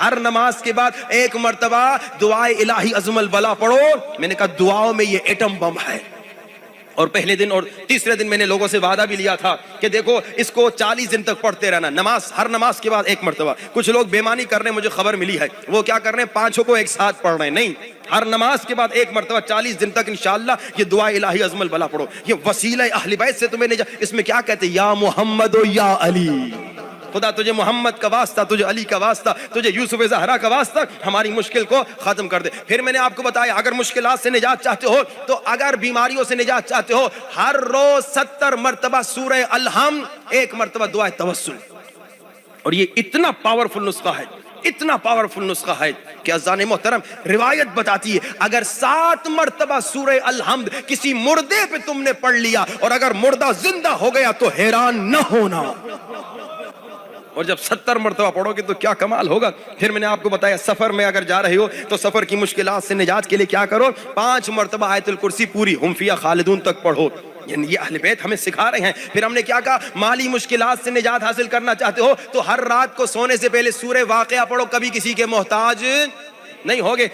हर नमाज के बाद एक मर्तबा दुआए इलाही अज़मल बला पढ़ो। मैंने कहा दुआओं में ये एटम बम है। और पहले दिन और तीसरे दिन मैंने लोगों से वादा भी लिया था कि देखो इसको 40 दिन तक पढ़ते रहना, नमाज हर नमाज के बाद एक मर्तबा। कुछ लोग बेमानी कर रहे हैं, मुझे खबर मिली है, वो क्या कर रहे हैं, पांचों को एक साथ पढ़ रहे हैं। नहीं, हर नमाज के बाद एक मर्तबा 40 दिन तक इंशाअल्लाह ये दुआ इलाही अज़मल बला पढ़ो। ये वसीला अहले बैत से तुम्हें इसमें क्या कहते हैं, या मोहम्मद या अली, खुदा तुझे मोहम्मद का वास्ता, तुझे अली का वास्ता, तुझे यूसुफ ज़हरा का वास्ता, हमारी मुश्किल को खत्म कर दे। फिर मैंने आपको बताया अगर मुश्किलात से निजात चाहते हो, तो अगर बीमारियों से निजात चाहते हो, हर रोज 70 मर्तबा सूरह अलहम, एक मर्तबा दुआ तवस्सुल। और ये इतना पावरफुल नुस्खा है, इतना पावरफुल नुस्खा है कि अज़ान मोहतरम रिवायत बताती है अगर 7 मर्तबा सूरह अलहम्द किसी मुर्दे पे तुमने पढ़ लिया और अगर मुर्दा जिंदा हो गया तो हैरान न होना। और जब 70 मर्तबा पढ़ोगे तो क्या कमाल होगा। फिर मैंने आपको बताया सफर में अगर जा रहे हो तो सफर की मुश्किलात से निजात के लिए क्या करो, 5 मर्तबा आयतुल कुर्सी पूरी हुम्फिया खालिदून तक पढ़ो। यानी ये अहले बैत हमें सिखा रहे हैं। फिर हमने क्या कहा, माली मुश्किलात से निजात हासिल करना चाहते हो तो हर रात को सोने से पहले सूरह वाक़िया पढ़ो, कभी किसी के मोहताज नहीं होगे।